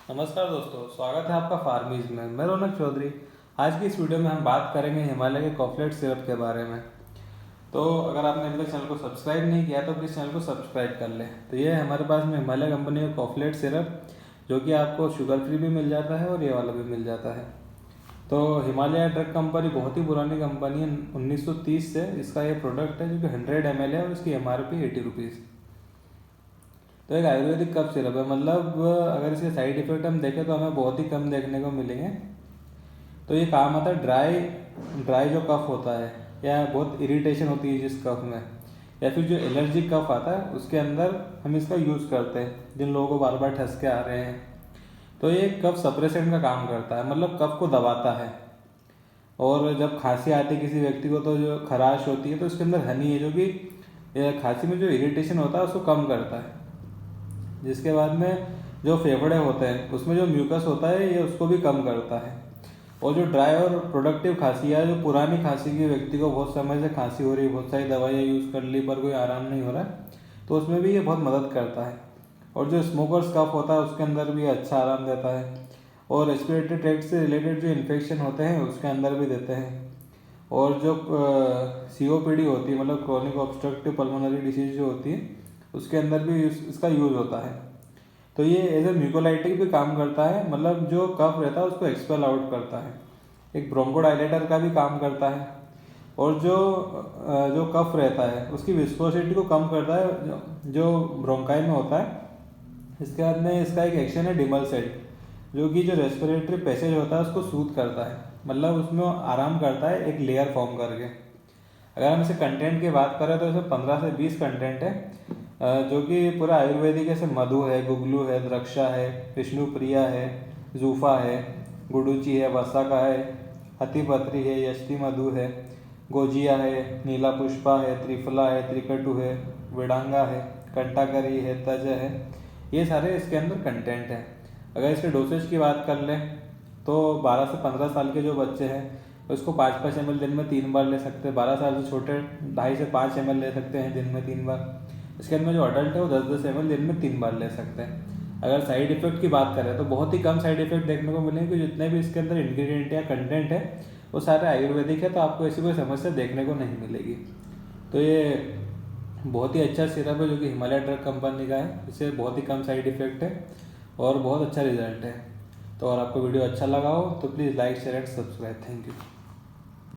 नमस्कार दोस्तों, स्वागत है आपका फार्मीज में। मैं रौनक चौधरी। आज की इस वीडियो में हम बात करेंगे हिमालय के कॉफलेट सिरप के बारे में। तो अगर आपने अभी तक चैनल को सब्सक्राइब नहीं किया तो प्लीज़ चैनल को सब्सक्राइब कर लें। तो ये है हमारे पास में हिमालय कंपनी का कॉफलेट सिरप, जो कि आपको शुगर फ्री भी मिल जाता है और ये वाला भी मिल जाता है। तो हिमालय ड्रग कंपनी बहुत ही पुरानी कंपनी है। 1930 से इसका ये प्रोडक्ट है, जो कि 100 ml है और इसकी MRP 80 रुपीज़। तो एक आयुर्वेदिक कफ सिरप है, मतलब अगर इसके साइड इफेक्ट हम देखें तो हमें बहुत ही कम देखने को मिलेंगे। तो ये काम आता है ड्राई जो कफ होता है, या बहुत इरिटेशन होती है जिस कफ में, या फिर जो एलर्जिक कफ आता है उसके अंदर हम इसका यूज़ करते हैं, जिन लोगों को बार बार ठसके आ रहे हैं। तो ये कफ सप्रेसेंट का काम करता है, मतलब कफ को दबाता है। और जब खांसी आती है किसी व्यक्ति को, तो जो खराश होती है तो उसके अंदर हनी है, जो कि खांसी में जो इरिटेशन होता है उसको कम करता है। जिसके बाद में जो फेफड़े होते हैं उसमें जो म्यूकस होता है ये उसको भी कम करता है। और जो ड्राई और प्रोडक्टिव खांसी है, जो पुरानी खांसी की व्यक्ति को बहुत समय से खांसी हो रही है, बहुत सारी दवाइयाँ यूज़ कर ली पर कोई आराम नहीं हो रहा है, तो उसमें भी ये बहुत मदद करता है। और जो स्मोकर्स कफ होता है उसके अंदर भी अच्छा आराम देता है। और रेस्पिरेटरी ट्रैक्ट से रिलेटेड जो इन्फेक्शन होते हैं उसके अंदर भी देते हैं। और जो COPD होती है, मतलब क्रोनिक ऑब्स्ट्रक्टिव पल्मोनरी डिसीज जो होती है, उसके अंदर भी इसका यूज़ होता है। तो ये एज ए म्यूकोलाइटिक भी काम करता है, मतलब जो कफ रहता है उसको एक्सपेल आउट करता है। एक ब्रोंकोडाइलेटर का भी काम करता है। और जो कफ रहता है उसकी विस्कोसिटी को कम करता है, जो ब्रोंकाई में होता है। इसके बाद में इसका एक एक्शन है डिमलसेट, जो कि जो रेस्पिरेटरी पैसेज होता है उसको सूद करता है, मतलब उसमें आराम करता है एक लेयर फॉर्म करके। अगर हम इसे कंटेंट की बात करें तो इसमें 15 से 20 कंटेंट है, जो कि पूरा आयुर्वेदिक जैसे मधु है, गुगलू है, द्रक्षा है, विष्णुप्रिया है, जूफा है, गुडुचि है, वसाका है, हथिपत्री है, यष्टि मधु है, गोजिया है, नीला पुष्पा है, त्रिफला है, त्रिकटु है, वेडांगा है, कंटाकरी है, तज है। ये सारे इसके अंदर कंटेंट हैं। अगर इसके डोसेज की बात कर लें तो 12 से 15 साल के जो बच्चे हैं उसको 5-5 ml दिन में 3 बार ले सकते हैं। 12 साल से छोटे 2.5 से 5 ml ले सकते हैं दिन में 3 बार। इसके अंदर जो अडल्ट है वो 10-10 ml दिन में 3 बार ले सकते हैं। अगर साइड इफेक्ट की बात करें तो बहुत ही कम साइड इफेक्ट देखने को मिलेंगे, कि जितने भी इसके अंदर इंग्रेडिएंट या कंटेंट है वो सारे आयुर्वेदिक है, तो आपको ऐसी कोई समस्या देखने को नहीं मिलेगी। तो ये बहुत ही अच्छा सिरप है, जो कि हिमालय ड्रग कंपनी का है। इससे बहुत ही कम साइड इफेक्ट है और बहुत अच्छा रिजल्ट है। तो अगर आपको वीडियो अच्छा लगा हो तो please like, share and subscribe. Thank you.